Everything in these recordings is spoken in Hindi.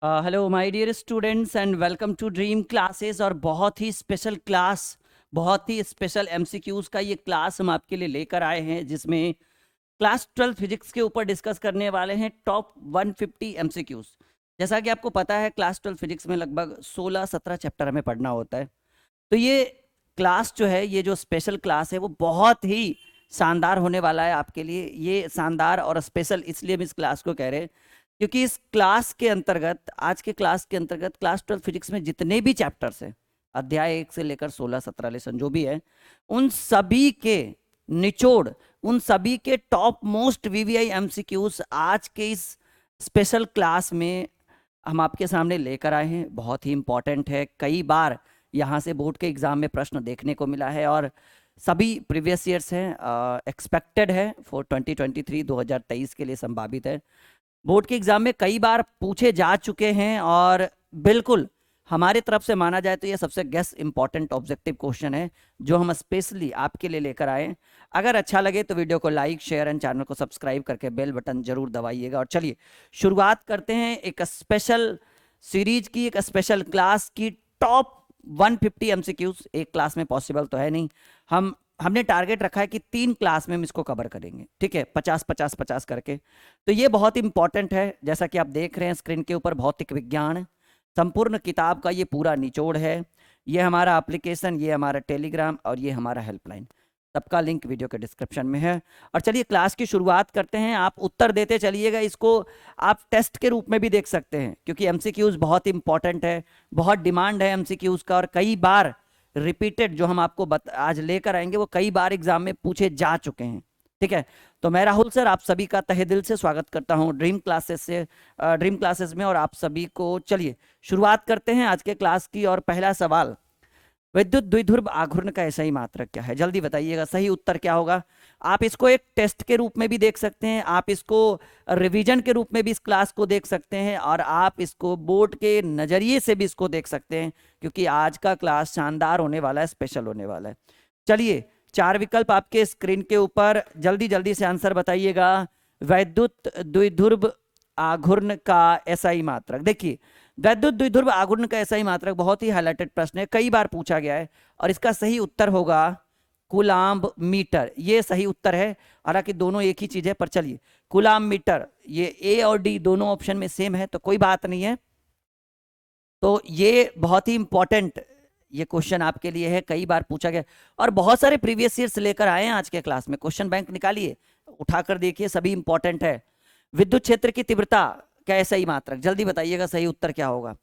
Hello my dear students and welcome to Dream Classes. और बहुत ही स्पेशल क्लास, बहुत ही स्पेशल एमसीक्यूज का ये क्लास हम आपके लिए लेकर आए हैं, जिसमें क्लास 12 फिजिक्स के ऊपर डिस्कस करने वाले हैं टॉप 150 एमसीक्यूज। जैसा कि आपको पता है, क्लास 12 फिजिक्स में लगभग 16-17 चैप्टर हमें पढ़ना होता है। तो ये क्लास जो है, ये जो स्पेशल क्लास है, वो बहुत ही शानदार होने वाला है आपके लिए। ये शानदार और स्पेशल इसलिए हम इस क्लास को कह रहे हैं क्योंकि इस क्लास के अंतर्गत, आज के क्लास के अंतर्गत, क्लास 12 फिजिक्स में जितने भी चैप्टर्स हैं, अध्याय 1 से लेकर 16-17 लेसन जो भी है, उन सभी के निचोड़, उन सभी के टॉप मोस्ट वीवीआई एमसीक्यूज आज के इस स्पेशल क्लास में हम आपके सामने लेकर आए हैं। बहुत ही इंपॉर्टेंट है, कई बार यहाँ से बोर्ड के एग्जाम में प्रश्न देखने को मिला है और सभी प्रीवियस ईयर्स हैं, एक्सपेक्टेड है फॉर 2023 के लिए संभावित है। बोर्ड के एग्जाम में कई बार पूछे जा चुके हैं और बिल्कुल हमारी तरफ से माना जाए तो ये सबसे गेस इंपॉर्टेंट ऑब्जेक्टिव क्वेश्चन है जो हम स्पेशली आपके लिए लेकर आए। अगर अच्छा लगे तो वीडियो को लाइक, शेयर एंड चैनल को सब्सक्राइब करके बेल बटन जरूर दबाइएगा। और चलिए शुरुआत करते हैं एक स्पेशल सीरीज की, एक स्पेशल क्लास की। टॉप 150 एमसीक्यूज एक क्लास में पॉसिबल तो है नहीं, हमने टारगेट रखा है कि 3 क्लास में हम इसको कवर करेंगे, ठीक है, 50-50-50 करके। तो ये बहुत इंपॉर्टेंट है। जैसा कि आप देख रहे हैं स्क्रीन के ऊपर, भौतिक विज्ञान संपूर्ण किताब का ये पूरा निचोड़ है। ये हमारा एप्लीकेशन, ये हमारा टेलीग्राम और ये हमारा हेल्पलाइन, सबका लिंक वीडियो के डिस्क्रिप्शन में है। और चलिए क्लास की शुरुआत करते हैं। आप उत्तर देते चलिएगा, इसको आप टेस्ट के रूप में भी देख सकते हैं क्योंकि एमसीक्यूज बहुत इंपॉर्टेंट है, बहुत डिमांड है एमसीक्यूज का, और कई बार रिपीटेड जो हम आपको आज लेकर आएंगे वो कई बार एग्जाम में पूछे जा चुके हैं, ठीक है। तो मैं राहुल सर आप सभी का तहे दिल से स्वागत करता हूं ड्रीम क्लासेस में, और आप सभी को चलिए शुरुआत करते हैं आज के क्लास की। और पहला सवाल, विद्युत द्विध्रुव आघूर्ण का SI मात्रक क्या है? जल्दी बताइएगा, सही उत्तर क्या होगा। आप इसको एक टेस्ट के रूप में भी देख सकते हैं, आप इसको रिवीजन के रूप में भी इस क्लास को देख सकते हैं, और आप इसको बोर्ड के नजरिए से भी इसको देख सकते हैं क्योंकि आज का क्लास शानदार होने वाला है, स्पेशल होने वाला है। चलिए 4 विकल्प आपके स्क्रीन के ऊपर, जल्दी जल्दी से आंसर बताइएगा। वैद्युत द्विध्रुव आघूर्ण का SI मात्रक, देखिए वैद्युत द्विध्रुव आघूर्ण का SI मात्रक बहुत ही हाईलाइटेड प्रश्न है, कई बार पूछा गया है, और इसका सही उत्तर होगा कूलाम्ब मीटर। ये सही उत्तर है, हालांकि दोनों एक ही चीज है, पर चलिए कूलाम्ब मीटर, ये A और D दोनों ऑप्शन में सेम है तो कोई बात नहीं है। तो ये बहुत ही इंपॉर्टेंट ये क्वेश्चन आपके लिए है, कई बार पूछा गया और बहुत सारे प्रीवियस ईयर्स लेकर आए हैं आज के क्लास में। क्वेश्चन बैंक निकालिए, उठाकर देखिए, सभी इंपॉर्टेंट है। विद्युत क्षेत्र की तीव्रता का SI मात्रक, जल्दी बताइएगा सही उत्तर क्या होगा।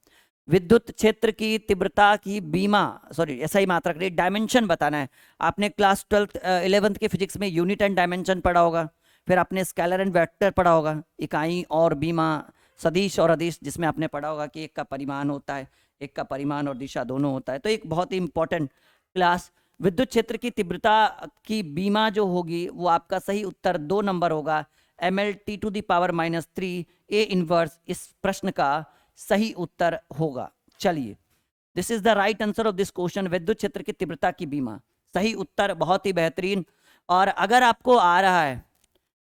विद्युत क्षेत्र की तीव्रता की SI मात्रक नहीं, डायमेंशन बताना है। आपने क्लास 11th के फिजिक्स में यूनिट एंड डायमेंशन पढ़ा होगा, फिर आपने स्केलर एंड वेक्टर पढ़ा होगा, इकाई और बीमा, सदिश और अदिश, जिसमें आपने पढ़ा होगा कि एक का परिमाण होता है, एक का परिमाण और दिशा दोनों होता है। तो एक बहुत ही इंपॉर्टेंट क्लास। विद्युत क्षेत्र की तीव्रता की बीमा जो होगी वो आपका सही उत्तर 2 नंबर होगा, mL/-3 A इनवर्स इस प्रश्न का सही उत्तर होगा। चलिए, this is the right answer of this question, विद्युत क्षेत्र की तीव्रता की बीमा, सही उत्तर, बहुत ही बेहतरीन। और अगर आपको आ रहा है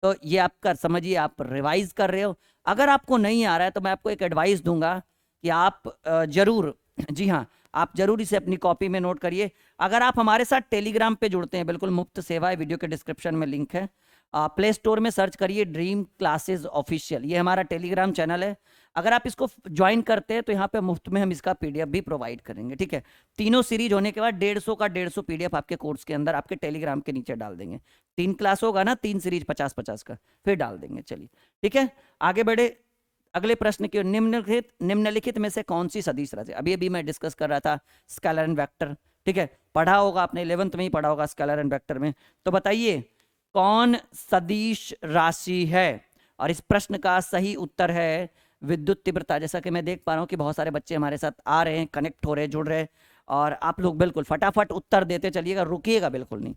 तो ये आपका समझिए आप रिवाइज कर रहे हो, अगर आपको नहीं आ रहा है तो मैं आपको एक एडवाइस दूंगा कि आप जरूर, जी हाँ, आप जरूर इसे अपनी कॉपी में नोट करिए। अगर आप हमारे साथ टेलीग्राम पे जुड़ते हैं, बिल्कुल मुफ्त सेवा है, वीडियो के डिस्क्रिप्शन में लिंक है, प्ले स्टोर में सर्च करिए ड्रीम क्लासेस ऑफिशियल, ये हमारा टेलीग्राम चैनल है। अगर आप इसको ज्वाइन करते हैं तो यहाँ पे मुफ्त में हम इसका PDF भी प्रोवाइड करेंगे, ठीक है। तीनों सीरीज होने के बाद 150 का 150 PDF आपके कोर्स के अंदर आपके टेलीग्राम के नीचे डाल देंगे। 3 क्लास होगा ना, 3 सीरीज 50-50 का, फिर डाल देंगे। चलिए ठीक है, आगे बढ़े। अगले प्रश्न की, निम्नलिखित में से कौन सी सदिश राशि, अभी अभी मैं डिस्कस कर रहा था स्केलर एंड वेक्टर, ठीक है, पढ़ा होगा आपने 11th में ही पढ़ा होगा स्केलर एंड वेक्टर में। तो बताइए कौन सदिश राशि है, और इस प्रश्न का सही उत्तर है विद्युत तीव्रता। जैसा कि मैं देख पा रहा हूँ कि बहुत सारे बच्चे हमारे साथ आ रहे हैं, कनेक्ट हो रहे हैं, जुड़ रहे हैं, और आप लोग बिल्कुल फटाफट उत्तर देते चलिएगा, रुकिएगा बिल्कुल नहीं।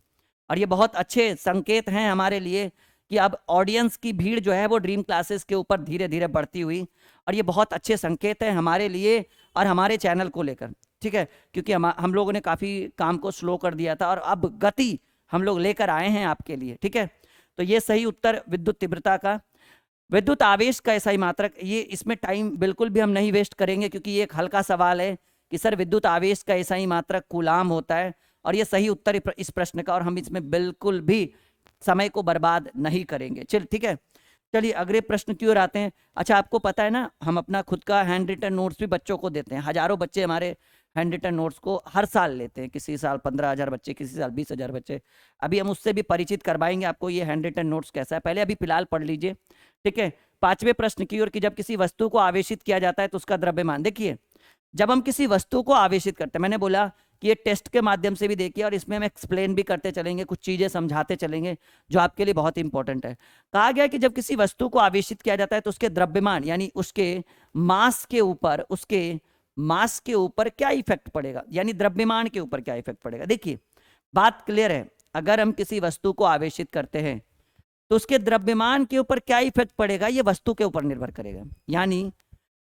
और ये बहुत अच्छे संकेत हैं हमारे लिए कि अब ऑडियंस की भीड़ जो है वो ड्रीम क्लासेस के ऊपर धीरे धीरे बढ़ती हुई, और ये बहुत अच्छे संकेत हैं हमारे लिए और हमारे चैनल को लेकर, ठीक है, क्योंकि हम लोगों ने काफ़ी काम को स्लो कर दिया था और अब गति हम लोग लेकर आए हैं आपके लिए, ठीक है। तो ये सही उत्तर विद्युत तीव्रता का। विद्युत आवेश का एसआई मात्रक, ये इसमें टाइम बिल्कुल भी हम नहीं वेस्ट करेंगे क्योंकि ये एक हल्का सवाल है कि सर विद्युत आवेश का एसआई मात्रक कूलाम होता है, और ये सही उत्तर इस प्रश्न का, और हम इसमें बिल्कुल भी समय को बर्बाद नहीं करेंगे। ठीक है, चलिए अगले प्रश्न की ओर आते हैं। अच्छा, आपको पता है ना, हम अपना खुद का हैंड रिटन नोट्स भी बच्चों को देते हैं। हजारों बच्चे हमारे हैंड रिटन नोट्स को हर साल लेते हैं, किसी साल 15,000 बच्चे, किसी साल 20,000 बच्चे। अभी हम उससे भी परिचित करवाएंगे आपको ये हैंड रिटन नोट्स कैसा है, पहले अभी फिलहाल पढ़ लीजिए। ठीक है, 5वें प्रश्न की ओर, कि जब किसी वस्तु को आवेशित किया जाता है तो उसका द्रव्यमान। देखिए, जब हम किसी वस्तु को आवेशित करते हैं, मैंने बोला कि ये टेस्ट के माध्यम से भी देखिए, और इसमें हम एक्सप्लेन भी करते चलेंगे, कुछ चीजें समझाते चलेंगे जो आपके लिए बहुत इंपॉर्टेंट है। कहा गया कि जब किसी वस्तु को आवेशित किया जाता है तो उसके द्रव्यमान यानी उसके मास के ऊपर क्या इफेक्ट पड़ेगा, यानी द्रव्यमान के ऊपर क्या इफेक्ट पड़ेगा। देखिए, बात क्लियर है, अगर हम किसी वस्तु को आवेशित करते हैं तो उसके द्रव्यमान के ऊपर क्या इफेक्ट पड़ेगा, ये वस्तु के ऊपर निर्भर करेगा, यानी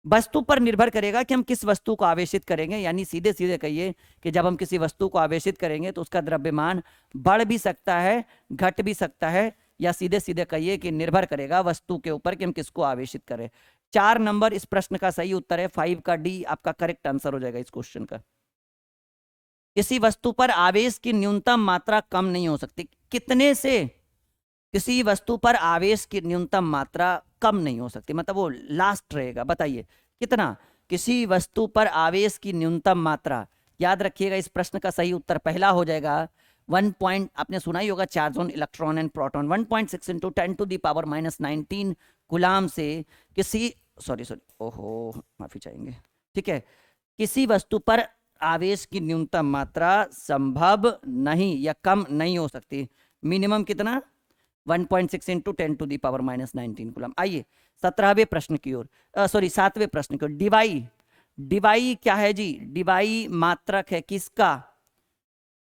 वस्तु पर निर्भर करेगा कि हम किस वस्तु को आवेशित करेंगे। यानी सीधे सीधे कहिए कि जब हम किसी वस्तु को आवेशित करेंगे तो उसका द्रव्यमान बढ़ भी सकता है, घट भी सकता है, या सीधे सीधे कहिए कि निर्भर करेगा वस्तु के ऊपर कि हम किसको आवेशित करें। 4 नंबर इस प्रश्न का सही उत्तर है, 5 का डी आपका करेक्ट आंसर हो जाएगा इस क्वेश्चन का। किसी वस्तु पर आवेश की न्यूनतम मात्रा कम नहीं हो सकती। कितने से किसी वस्तु पर आवेश की न्यूनतम मात्रा कम नहीं हो सकती, मतलब वो लास्ट रहेगा। बताइए कितना? किसी वस्तु पर आवेश की न्यूनतम मात्रा, याद रखिएगा इस प्रश्न का सही उत्तर पहला हो जाएगा 1 पॉइंट, आपने सुना ही होगा charge on electron and proton, 1.6 × 10⁻⁻19 coulomb से किसी माफी चाहेंगे। ठीक है, किसी वस्तु पर आवेश की न्यूनतम मात्रा संभव नहीं या कम नहीं हो सकती। मिनिमम कितना? 1.6 × 10⁻⁻19 कूलम। आइए 17वें प्रश्न की ओर, 7वें प्रश्न की ओर। डिवाई क्या है जी? डिवाई मात्रक है किसका?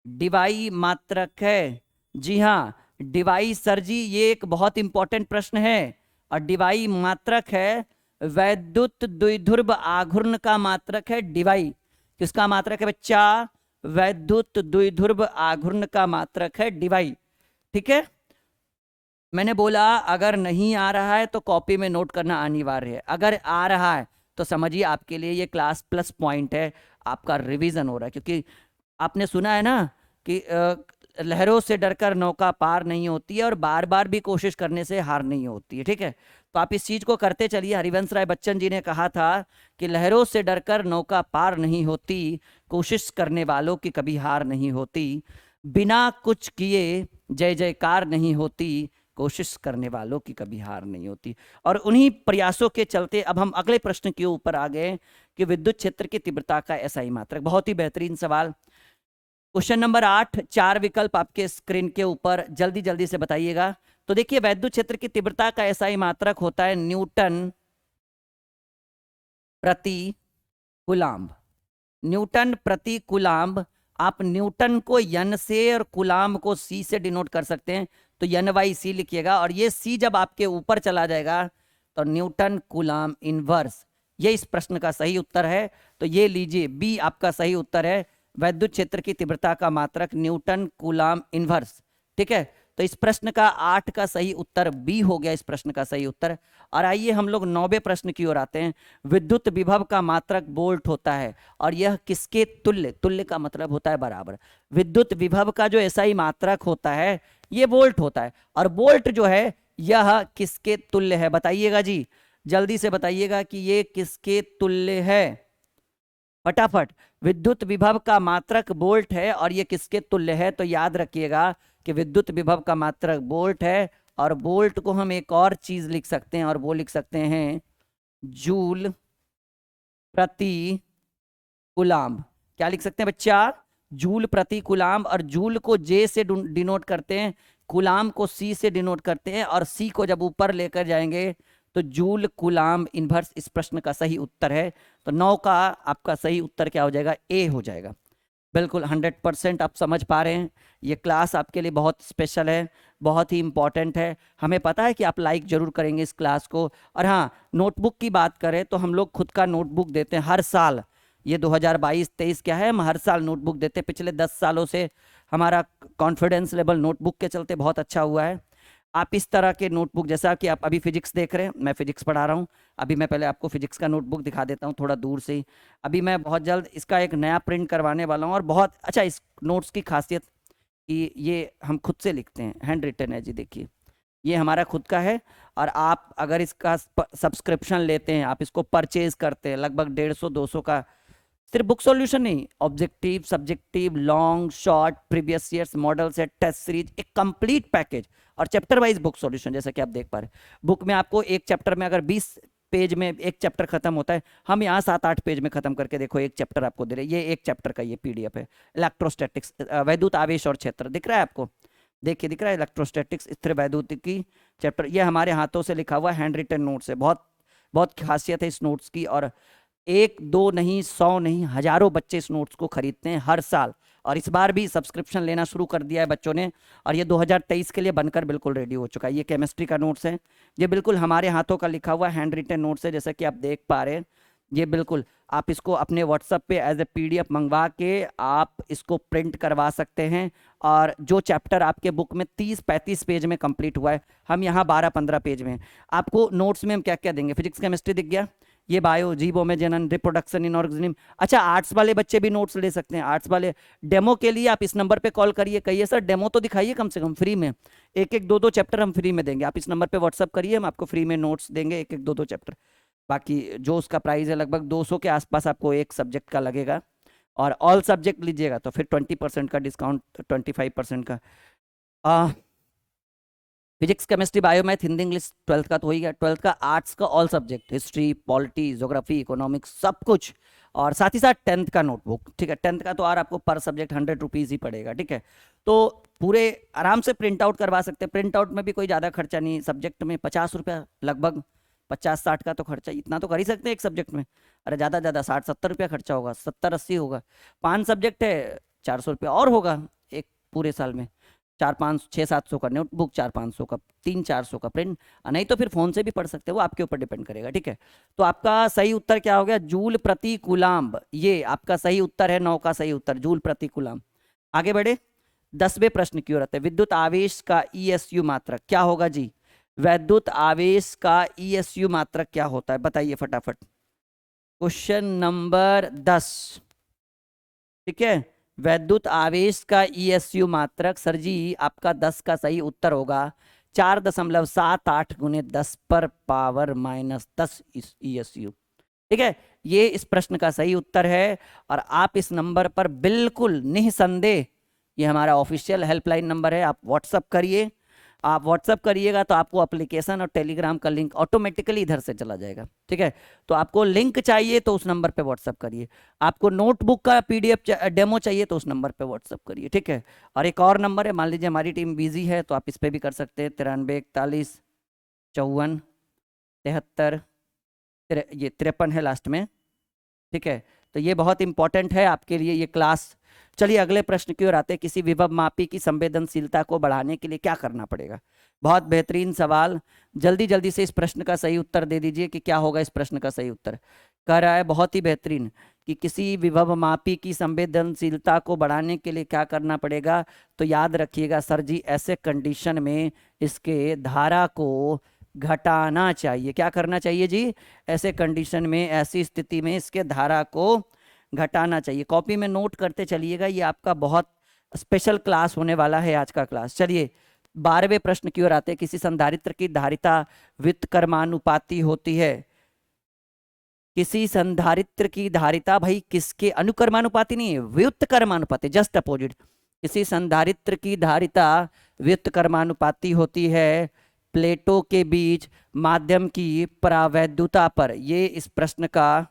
डिवाई मात्रक है, जी हाँ, डिवाई सर जी, ये एक बहुत इंपॉर्टेंट प्रश्न है। और डिवाई मात्रक है वैद्युत द्विध्रुव आघूर्ण का मात्रक है डिवाई। किसका मात्रक है बच्चा? वैद्युत द्विध्रुव आघूर्ण का मात्रक है डिवाई। ठीक है, मैंने बोला अगर नहीं आ रहा है तो कॉपी में नोट करना अनिवार्य है, अगर आ रहा है तो समझिए आपके लिए ये क्लास प्लस पॉइंट है, आपका रिवीजन हो रहा है। क्योंकि आपने सुना है ना कि लहरों से डरकर नौका पार नहीं होती है और बार बार भी कोशिश करने से हार नहीं होती है। ठीक है, तो आप इस चीज को करते चलिए। हरिवंश राय बच्चन जी ने कहा था कि लहरों से डरकर नौका पार नहीं होती, कोशिश करने वालों की कभी हार नहीं होती, बिना कुछ किए जय जयकार नहीं होती, कोशिश करने वालों की कभी हार नहीं होती। और उन्हीं प्रयासों के चलते अब हम अगले प्रश्न के ऊपर आ गए कि विद्युत क्षेत्र की तीव्रता का एसआई मात्रक। बहुत ही बेहतरीन सवाल। क्वेश्चन नंबर 8, 4 विकल्प आपके स्क्रीन के ऊपर, जल्दी जल्दी से बताइएगा। तो देखिए, वैद्युत क्षेत्र की तीव्रता का एसआई मात्रक होता है न्यूटन प्रति कूलाम्ब। न्यूटन प्रति कूलाम्ब, आप न्यूटन को एन से और कूलाम्ब को सी से डिनोट कर सकते हैं, तो N/C लिखिएगा। और ये C जब आपके ऊपर चला जाएगा तो न्यूटन कूलाम्ब इनवर्स, ये इस प्रश्न का सही उत्तर है। तो ये लीजिए, B आपका सही उत्तर है, वैद्युत क्षेत्र की तीव्रता का मात्रक न्यूटन कूलाम्ब इनवर्स। ठीक है, तो इस प्रश्न का 8 का सही उत्तर B हो गया, इस प्रश्न का सही उत्तर। और आइए हम लोग 9वें प्रश्न की ओर आते हैं। विद्युत विभव का मात्रक वोल्ट होता है, और यह किसके तुल्य? तुल्य का मतलब होता है बराबर। विद्युत विभव का जो एसआई मात्रक होता है ये वोल्ट होता है, और वोल्ट जो है यह किसके तुल्य है? बताइएगा जी, जल्दी से बताइएगा कि ये किसके तुल्य है, फटाफट। विद्युत विभव का मात्रक वोल्ट है और ये किसके तुल्य है? तो याद रखिएगा कि विद्युत विभव का मात्रक वोल्ट है, और वोल्ट को हम एक और चीज लिख सकते हैं, और वो लिख सकते हैं जूल प्रति कूलाम्ब। क्या लिख सकते हैं बच्चा? जूल प्रति कूलाम्ब। और जूल को J से डिनोट करते हैं, कूलाम्ब को C से डिनोट करते हैं, और C को जब ऊपर लेकर जाएंगे तो जूल कूलाम्ब इनवर्स इस प्रश्न का सही उत्तर है। तो 9 का आपका सही उत्तर क्या हो जाएगा? A हो जाएगा। बिल्कुल 100% आप समझ पा रहे हैं। ये क्लास आपके लिए बहुत स्पेशल है, बहुत ही इंपॉर्टेंट है। हमें पता है कि आप लाइक जरूर करेंगे इस क्लास को। और हाँ, नोटबुक की बात करें तो हम लोग खुद का नोटबुक देते हैं हर साल। ये 2022-23 क्या है, हम हर साल नोटबुक देते हैं। पिछले 10 सालों से हमारा कॉन्फिडेंस लेवल नोटबुक के चलते बहुत अच्छा हुआ है। आप इस तरह के नोटबुक, जैसा कि आप अभी फिजिक्स देख रहे हैं, मैं फिजिक्स पढ़ा रहा हूँ, अभी मैं पहले आपको फिजिक्स का नोटबुक दिखा देता हूँ थोड़ा दूर से ही। अभी मैं बहुत जल्द इसका एक नया प्रिंट करवाने वाला हूँ, और बहुत अच्छा इस नोट्स की खासियत कि ये हम खुद से लिखते हैं, हैंड रिटन है जी। देखिए ये हमारा खुद का है, और आप अगर इसका सब्सक्रिप्शन लेते हैं, आप इसको परचेज करते हैं, लगभग 150-200 का, सिर्फ बुक सॉल्यूशन नहीं, objective, subjective, long, short, previous years, model set, test series, एक कंप्लीट पैकेज, और चैप्टर वाइज बुक सॉल्यूशन, जैसा कि आप देख पा रहे हैं। बुक में आपको एक चैप्टर में अगर 20 पेज में एक चैप्टर खत्म होता है, हम यहाँ 7-8 पेज में खत्म करके देखो एक चैप्टर आपको दे रहे हैं। ये एक चैप्टर का ये पीडीएफ है, इलेक्ट्रोस्टैटिक्स, वैद्युत आवेश और क्षेत्र, दिख रहा है आपको? देखिए दिख रहा है, इलेक्ट्रोस्टैटिक्स, स्थिर वैद्युतिकी चैप्टर, ये हमारे हाथों से लिखा हुआ हैंड रिटन नोट्स है। बहुत बहुत खासियत है इस नोट्स की, और एक दो नहीं, 100 नहीं, हजारों बच्चे इस नोट्स को खरीदते हैं हर साल, और इस बार भी सब्सक्रिप्शन लेना शुरू कर दिया है बच्चों ने, और ये 2023 के लिए बनकर बिल्कुल रेडी हो चुका है। ये केमिस्ट्री का नोट्स है, ये बिल्कुल हमारे हाथों का लिखा हुआ हैंड रिटन नोट्स है, जैसा कि आप देख पा रहे हैं। ये बिल्कुल आप इसको अपने व्हाट्सएप पे एज ए पीडीएफ मंगवा के आप इसको प्रिंट करवा सकते हैं, और जो चैप्टर आपके बुक में 30-35 पेज में कंप्लीट हुआ है, हम यहाँ 12-15 पेज में हैं। आपको नोट्स में हम क्या क्या देंगे? फिजिक्स केमिस्ट्री दिख गया, ये बायो, जीवोमेजेनन, रिप्रोडक्शन इन ऑर्गेनिज्म। अच्छा, आर्ट्स वाले बच्चे भी नोट्स ले सकते हैं। आर्ट्स वाले डेमो के लिए आप इस नंबर पे कॉल करिए, कहिए सर डेमो तो दिखाइए कम से कम फ्री में, एक एक दो दो चैप्टर हम फ्री में देंगे। आप इस नंबर पे व्हाट्सअप करिए, हम आपको फ्री में नोट्स देंगे, एक एक दो दो चैप्टर। बाकी जो उसका प्राइस है लगभग 200 के आसपास आपको एक सब्जेक्ट का लगेगा, और ऑल सब्जेक्ट लीजिएगा तो फिर 20% का डिस्काउंट, 25% का। Physics, chemistry, bio, math, Hindi, English 12th का तो हो ही गया। 12th का आर्ट्स का all subject, history, polity, geography, economics, सब कुछ, और साथ ही साथ 10th का नोटबुक, ठीक है। 10th का तो और आपको पर सब्जेक्ट 100 रुपीज़ ही पड़ेगा, ठीक है। तो पूरे आराम से प्रिंट आउट करवा सकते हैं। प्रिंट आउट में भी कोई ज़्यादा खर्चा नहीं, सब्जेक्ट में 50 रुपया, लगभग 50-60 का तो खर्चा, इतना तो कर ही सकते हैं एक सब्जेक्ट में। अरे ज़्यादा ज़्यादा 60-70 रुपया खर्चा होगा, 70-80 होगा। 5 सब्जेक्ट है, 400 रुपया और होगा एक पूरे साल में। 4-5-6-700 का नोटबुक, 4-500 का, 3-400 का प्रिंट, नहीं तो फिर फोन से भी पढ़ सकते हो, वो आपके ऊपर डिपेंड करेगा, ठीक है। तो आपका सही उत्तर क्या हो गया? जूल प्रति कूलाम्ब, ये आपका सही उत्तर है, 9 का सही उत्तर, जूल प्रति कूलाम्ब। आगे बढ़े, 10वें प्रश्न की ओर आते हैं। विद्युत आवेश का ईएसयू मात्रक क्या होगा जी? विद्युत आवेश का ईएसयू मात्रक क्या होता है, बताइए फटाफट। क्वेश्चन नंबर 10, ठीक है। वैद्युत आवेश का ईएसयू मात्रक, सर जी आपका 10 का सही उत्तर होगा 4.78 गुने 10 पर पावर -10 ईएसयू, ठीक है। ये इस प्रश्न का सही उत्तर है, और आप इस नंबर पर बिल्कुल निसंदेह, ये हमारा ऑफिशियल हेल्पलाइन नंबर है, आप व्हाट्सअप करिए। आप व्हाट्सअप करिएगा तो आपको एप्लीकेशन और टेलीग्राम का लिंक ऑटोमेटिकली इधर से चला जाएगा, ठीक है। तो आपको लिंक चाहिए तो उस नंबर पे व्हाट्सअप करिए, आपको नोटबुक का पीडीएफ डेमो चाहिए तो उस नंबर पे व्हाट्सअप करिए, ठीक है। और एक और नंबर है, मान लीजिए हमारी टीम बिजी है तो आप इस पर भी कर सकते हैं, 93-41-54-73, ये 53 है लास्ट में, ठीक है। तो ये बहुत इंपॉर्टेंट है आपके लिए ये क्लास। चलिए अगले प्रश्न की ओर आते हैं। किसी विभव मापी की संवेदनशीलता को बढ़ाने के लिए क्या करना पड़ेगा? बहुत बेहतरीन सवाल, जल्दी जल्दी से इस प्रश्न का सही उत्तर दे दीजिए कि क्या होगा इस प्रश्न का सही उत्तर। कह रहा है बहुत ही बेहतरीन कि किसी विभव मापी की संवेदनशीलता को बढ़ाने के लिए क्या करना पड़ेगा। तो याद रखिएगा सर जी, ऐसे कंडीशन में इसके धारा को घटाना चाहिए। क्या करना चाहिए जी? ऐसे कंडीशन में, ऐसी स्थिति में इसके धारा को घटाना चाहिए। कॉपी में नोट करते चलिएगा, ये आपका बहुत स्पेशल क्लास होने वाला है आज का क्लास। चलिए 12वें प्रश्न की ओर आते हैं। किसी संधारित्र की धारिता व्युत्क्रमानुपाती होती है। किसी संधारित्र की धारिता, भाई किसके अनुक्रमानुपाती नहीं है, व्युत्क्रमानुपाती, जस्ट अपोजिट। किसी संधारित्र की धारिता व्युत्क्रमानुपाती होती है प्लेटों के बीच माध्यम की परावैद्युता पर। ये इस प्रश्न का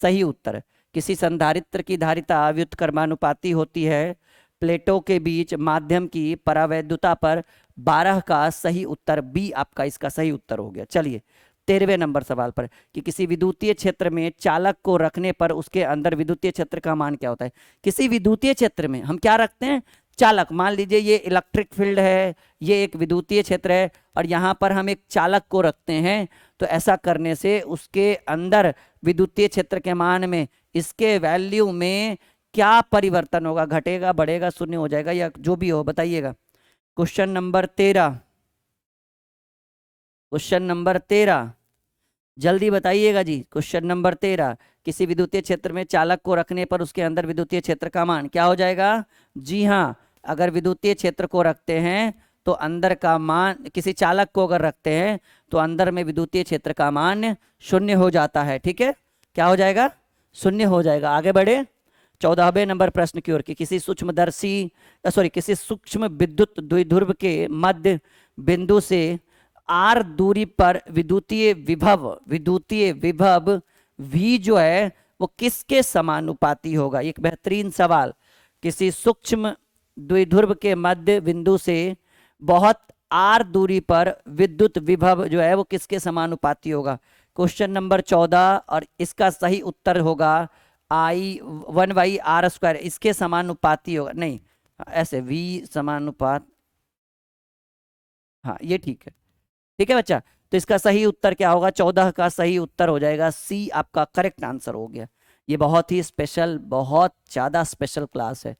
सही उत्तर। किसी संधारित्र की धारिता व्युत्क्रमानुपाती होती है प्लेटों के बीच माध्यम की परावैद्युता पर। 12 का सही उत्तर बी आपका इसका सही उत्तर हो गया। चलिए 13वें नंबर सवाल पर, कि किसी विद्युतीय क्षेत्र में चालक को रखने पर उसके अंदर विद्युतीय क्षेत्र का मान क्या होता है? किसी विद्युतीय क्षेत्र में हम क्या रखते हैं? चालक। मान लीजिए ये इलेक्ट्रिक फील्ड है, ये एक विद्युतीय क्षेत्र है, और यहाँ पर हम एक चालक को रखते हैं। तो ऐसा करने से उसके अंदर विद्युतीय क्षेत्र के मान में, इसके वैल्यू में क्या परिवर्तन होगा? घटेगा, बढ़ेगा, शून्य हो जाएगा, या जो भी हो बताइएगा। क्वेश्चन नंबर 13, क्वेश्चन नंबर 13, जल्दी बताइएगा जी। क्वेश्चन नंबर 13, किसी विद्युतीय क्षेत्र में चालक को रखने पर उसके अंदर विद्युतीय क्षेत्र का मान क्या हो जाएगा? जी हाँ, अगर विद्युतीय क्षेत्र को रखते हैं तो अंदर का मान, किसी चालक को अगर रखते हैं तो अंदर में विद्युतीय क्षेत्र का मान शून्य हो जाता है। ठीक है, क्या हो जाएगा? शून्य हो जाएगा। आगे बढ़े 14वें नंबर प्रश्न की ओर की, किसी किसी सूक्ष्म विद्युत द्विध्रुव के मध्य बिंदु से आर दूरी पर विद्युतीय विभव V जो है वो किसके समानुपाती होगा? एक बेहतरीन सवाल। किसी सूक्ष्म द्विध्रुव के मध्य बिंदु से बहुत आर दूरी पर विद्युत विभव जो है वो किसके समानुपाती होगा? क्वेश्चन नंबर 14, और इसका सही उत्तर होगा I1/r²। इसके समानुपाती होगा, नहीं ऐसे V समानुपात, हाँ ये ठीक है। ठीक है बच्चा, तो इसका सही उत्तर क्या होगा? 14 का सही उत्तर हो जाएगा सी, आपका करेक्ट आंसर हो गया। ये बहुत ही स्पेशल, बहुत ज़्यादा स्पेशल क्लास है,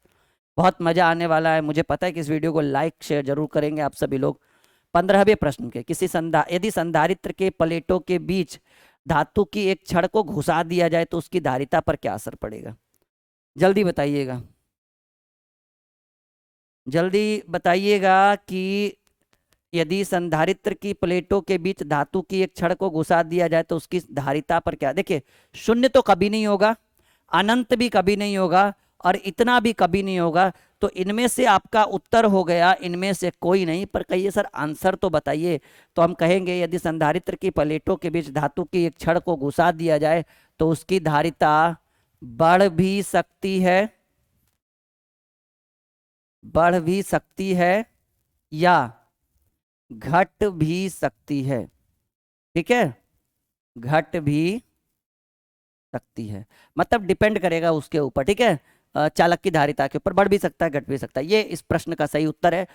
बहुत मज़ा आने वाला है। मुझे पता है कि इस वीडियो को लाइक शेयर जरूर करेंगे आप सभी लोग। 15वें प्रश्न के, यदि संधारित्र के प्लेटों के बीच धातु की एक छड़ को घुसा दिया जाए तो उसकी धारिता पर क्या असर पड़ेगा? जल्दी बताइएगा, जल्दी बताइएगा कि यदि संधारित्र की प्लेटों के बीच धातु की एक छड़ को घुसा दिया जाए तो उसकी धारिता पर क्या? देखिए, शून्य तो कभी नहीं होगा, अनंत भी कभी नहीं होगा, और इतना भी कभी नहीं होगा। तो इनमें से आपका उत्तर हो गया इनमें से कोई नहीं। पर कहिए सर आंसर तो बताइए। तो हम कहेंगे यदि संधारित्र की प्लेटों के बीच धातु की एक छड़ को घुसा दिया जाए तो उसकी धारिता बढ़ भी सकती है, या घट भी सकती है। ठीक है, घट भी सकती है, मतलब डिपेंड करेगा उसके ऊपर। ठीक है, चालक की धारिता के ऊपर बढ़ भी सकता है, घट भी सकता है। ये इस प्रश्न का सही उत्तर है।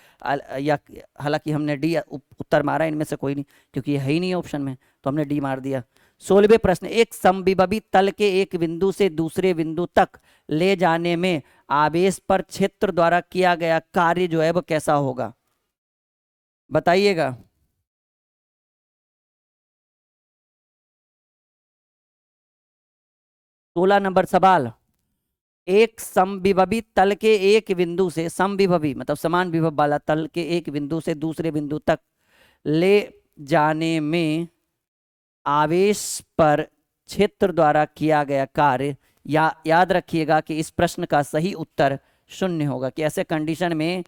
या हालांकि हमने डी उत्तर मारा, इनमें से कोई नहीं, क्योंकि ये है ही नहीं ऑप्शन में, तो हमने डी मार दिया। 16वें प्रश्न, एक समविभवी तल के एक बिंदु से दूसरे बिंदु तक ले जाने में आवेश पर क्षेत्र द्वारा किया गया कार्य जो है वो कैसा होगा? बताइएगा। सोलह नंबर सवाल, एक समविभवी तल के एक बिंदु से, समविभवी मतलब समान विभव वाला तल के एक बिंदु से दूसरे बिंदु तक ले जाने में आवेश पर क्षेत्र द्वारा किया गया कार्य, या याद रखिएगा कि इस प्रश्न का सही उत्तर शून्य होगा। कि ऐसे कंडीशन में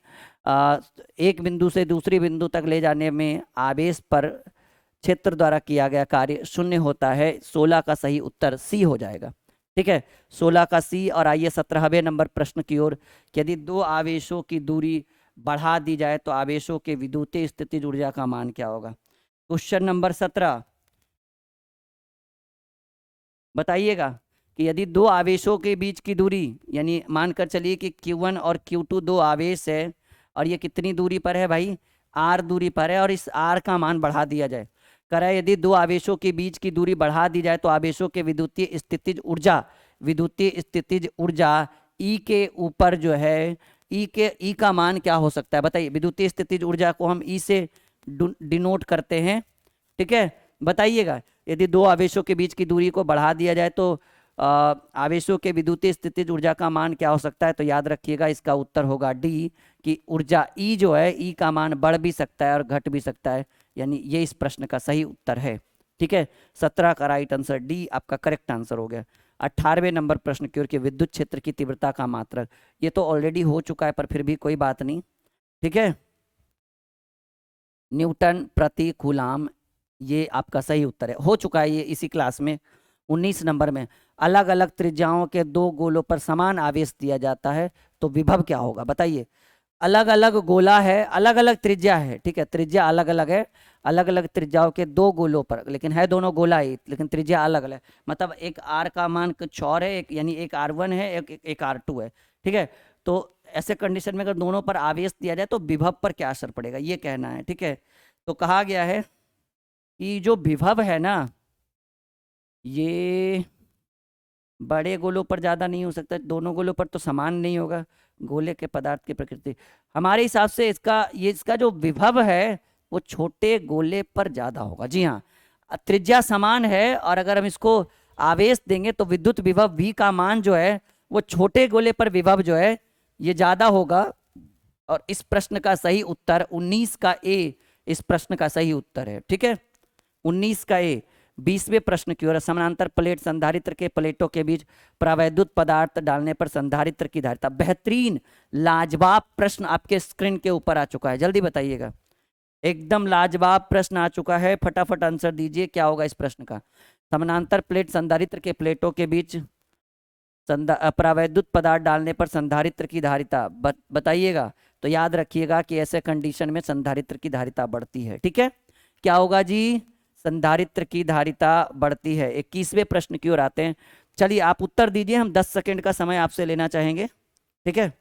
एक बिंदु से दूसरी बिंदु तक ले जाने में आवेश पर क्षेत्र द्वारा किया गया कार्य शून्य होता है। 16 का सही उत्तर सी हो जाएगा। ठीक है, 16 का सी। और आइए 17वें नंबर प्रश्न की ओर, यदि दो आवेशों की दूरी बढ़ा दी जाए तो आवेशों के विद्युतीय स्थितिज ऊर्जा का मान क्या होगा? क्वेश्चन नंबर 17, बताइएगा कि यदि दो आवेशों के बीच की दूरी, यानी मानकर चलिए कि Q1 और Q2 दो आवेश है, और ये कितनी दूरी पर है भाई? R दूरी पर है, और इस R का मान बढ़ा दिया जाए। कह रहा है यदि दो आवेशों के बीच की दूरी बढ़ा दी जाए तो आवेशों के विद्युतीय स्थितिज ऊर्जा E के ऊपर जो है, E का मान क्या हो सकता है? बताइए। विद्युतीय स्थितिज ऊर्जा को हम E से डिनोट करते हैं। ठीक है, बताइएगा। यदि दो आवेशों के बीच की दूरी को बढ़ा दिया जाए तो आवेशों के विद्युतीय स्थितिज ऊर्जा का मान क्या हो सकता है? तो याद रखिएगा इसका उत्तर होगा डी, कि ऊर्जा E जो है, E का मान बढ़ भी सकता है और घट भी सकता है। यानी ये इस प्रश्न का सही उत्तर है। ठीक है, 17 का राइट आंसर डी आपका करेक्ट आंसर हो गया। 18वें नंबर प्रश्न की ओर के, विद्युत क्षेत्र की तीव्रता का मात्रक। ये तो ऑलरेडी हो चुका है, पर फिर भी कोई बात नहीं। ठीक है, न्यूटन प्रति कूलाम, ये आपका सही उत्तर है। हो चुका है ये इसी क्लास में। 19 नंबर में, अलग अलग त्रिज्याओं के दो गोलों पर समान आवेश दिया जाता है तो विभव क्या होगा? बताइए। अलग अलग गोला है, अलग अलग त्रिज्या है। ठीक है, त्रिज्या अलग अलग है, अलग अलग त्रिज्याओं के दो गोलों पर, लेकिन है दोनों गोला ही, लेकिन त्रिज्या अलग अलग। मतलब एक R का मान कुछ और है, एक यानी एक R1 है, एक R2 है। ठीक है, तो ऐसे कंडीशन में अगर दोनों पर आवेश दिया जाए तो विभव पर क्या असर पड़ेगा, ये कहना है। ठीक है, तो कहा गया है कि जो विभव है ना, ये बड़े गोलों पर ज़्यादा नहीं हो सकता, दोनों गोलों पर तो समान नहीं होगा, गोले के पदार्थ की प्रकृति। हमारे हिसाब से इसका जो विभव है वो छोटे गोले पर ज्यादा होगा। जी हाँ, त्रिज्या समान है और अगर हम इसको आवेश देंगे तो विद्युत विभव V का मान जो है वो छोटे गोले पर विभव जो है ये ज्यादा होगा। और इस प्रश्न का सही उत्तर 19 का ए इस प्रश्न का सही उत्तर है। ठीक है, 19 का ए। 20वें प्रश्न की ओर, समानांतर प्लेट संधारित्र के प्लेटों के बीच प्रावैद्युत पदार्थ डालने पर संधारित्र की धारिता। बेहतरीन लाजवाब प्रश्न आपके स्क्रीन के ऊपर आ चुका है, जल्दी बताइएगा। एकदम लाजवाब प्रश्न आ चुका है, फटाफट आंसर दीजिए, क्या होगा इस प्रश्न का। समानांतर प्लेट संधारित्र के प्लेटों के बीच प्रावैद्युत पदार्थ डालने पर संधारित्र की धारिता बताइएगा। तो याद रखिएगा कि ऐसे कंडीशन में संधारित्र की धारिता बढ़ती है। ठीक है, क्या होगा जी, संधारित्र की धारिता बढ़ती है। 21वें प्रश्न की ओर आते हैं। चलिए आप उत्तर दीजिए, हम 10 सेकंड का समय आपसे लेना चाहेंगे। ठीक है,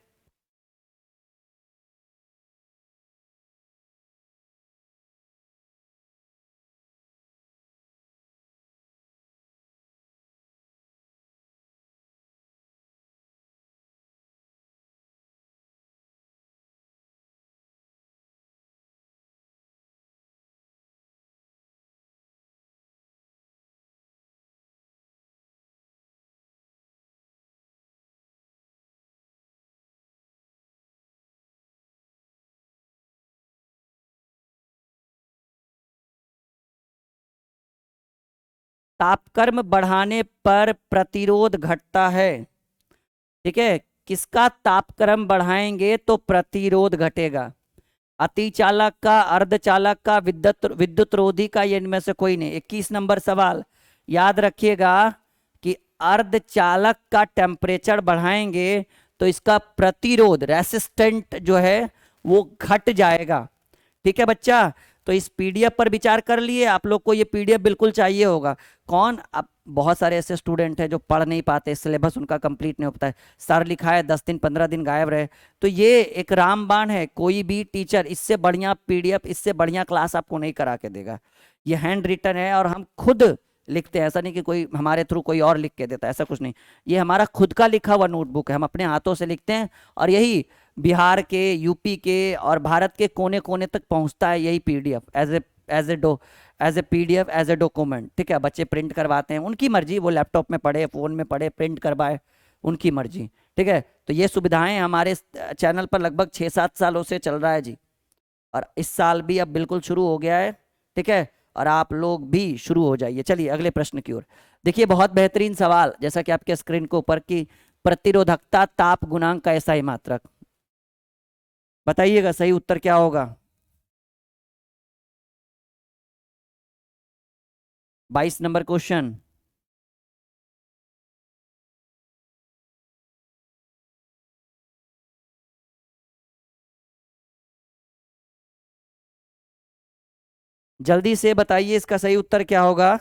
तापक्रम बढ़ाने पर प्रतिरोध घटता है। ठीक है, किसका तापक्रम बढ़ाएंगे तो प्रतिरोध घटेगा। अतिचालक का, अर्धचालक का, विद्युत विद्युत रोधी का, ये इनमें से कोई नहीं। 21 नंबर सवाल याद रखिएगा कि अर्धचालक का टेम्परेचर बढ़ाएंगे तो इसका प्रतिरोध रेसिस्टेंट जो है वो घट जाएगा। ठीक है बच्चा, तो इस पीडीएफ पर विचार कर लिए। आप लोग को ये पीडीएफ बिल्कुल चाहिए होगा। कौन, अब बहुत सारे ऐसे स्टूडेंट हैं जो पढ़ नहीं पाते, सिलेबस उनका कंप्लीट नहीं होता है, सर लिखा है 10 दिन 15 दिन गायब रहे। तो ये एक रामबाण है, कोई भी टीचर इससे बढ़िया पीडीएफ, इससे बढ़िया क्लास आपको नहीं करा के देगा। ये हैंड रिटन है और हम खुद लिखते हैं, ऐसा नहीं कि कोई हमारे थ्रू कोई और लिख के देता है, ऐसा कुछ नहीं। ये हमारा खुद का लिखा हुआ नोटबुक है, हम अपने हाथों से लिखते हैं और यही बिहार के, यूपी के और भारत के कोने कोने तक पहुंचता है यही PDF as a PDF, as a document. ठीक है, बच्चे प्रिंट करवाते हैं, उनकी मर्जी, वो लैपटॉप में पढ़े, फोन में पढ़े, प्रिंट करवाए, उनकी मर्जी। ठीक है, तो ये सुविधाएं हमारे चैनल पर लगभग 6-7 सालों से चल रहा है जी। और इस साल भी अब बिल्कुल शुरू हो गया है। ठीक है, और आप लोग भी शुरू हो जाइए। चलिए अगले प्रश्न की ओर देखिए, बहुत बेहतरीन सवाल, जैसा कि आपके स्क्रीन के ऊपर की प्रतिरोधकता ताप गुणांक का ऐसा ही मात्रक। बताइएगा सही उत्तर क्या होगा। 22 नंबर क्वेश्चन। जल्दी से बताइए इसका सही उत्तर क्या होगा।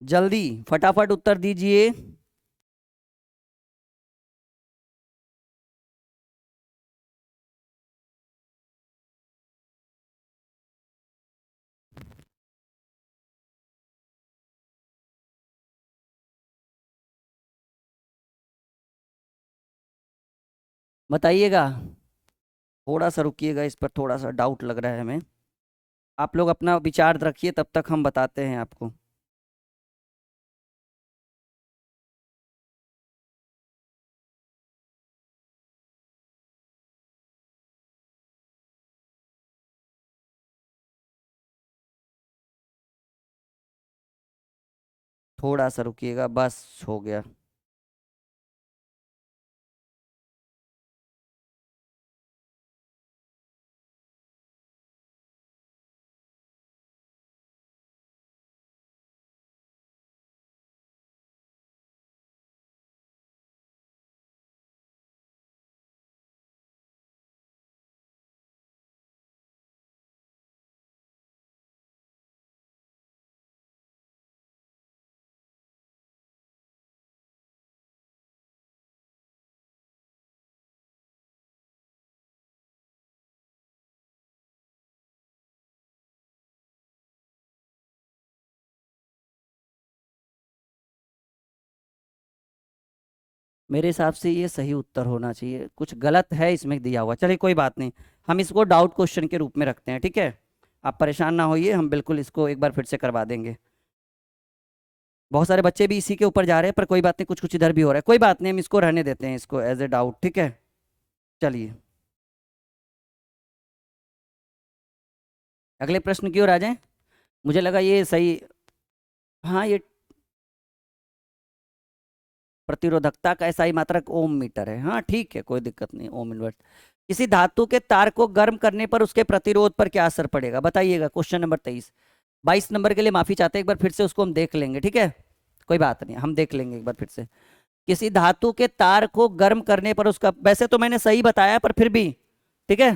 जल्दी फटाफट उत्तर दीजिए। बताइएगा, थोड़ा सा रुकिएगा, इस पर थोड़ा सा डाउट लग रहा है हमें। आप लोग अपना विचार रखिए, तब तक हम बताते हैं आपको। थोड़ा सा रुकिएगा, बस हो गया। मेरे हिसाब से ये सही उत्तर होना चाहिए, कुछ गलत है इसमें दिया हुआ। चलिए कोई बात नहीं, हम इसको डाउट क्वेश्चन के रूप में रखते हैं, ठीक है। आप परेशान ना होइए, हम बिल्कुल इसको एक बार फिर से करवा देंगे। बहुत सारे बच्चे भी इसी के ऊपर जा रहे हैं, पर कोई बात नहीं, कुछ कुछ इधर भी हो रहा है, कोई बात नहीं, हम इसको रहने देते हैं, इसको एज ए डाउट, ठीक है। चलिए अगले प्रश्न की ओर आ जाएं। मुझे लगा ये सही। हाँ, ये प्रतिरोधकता का ऐसा ही मात्रक ओम मीटर है। हाँ ठीक है, कोई दिक्कत नहीं, ओम इनवर्ट। किसी धातु के तार को गर्म करने पर उसके प्रतिरोध पर क्या असर पड़ेगा, बताइएगा। Question number 23। 22 नंबर के लिए माफी चाहते हैं, एक बार फिर से उसको हम देख लेंगे, ठीक है। कोई बात नहीं, हम देख लेंगे एक बार फिर से। किसी धातु के तार को गर्म करने पर उसका, वैसे तो मैंने सही बताया पर फिर भी, ठीक है।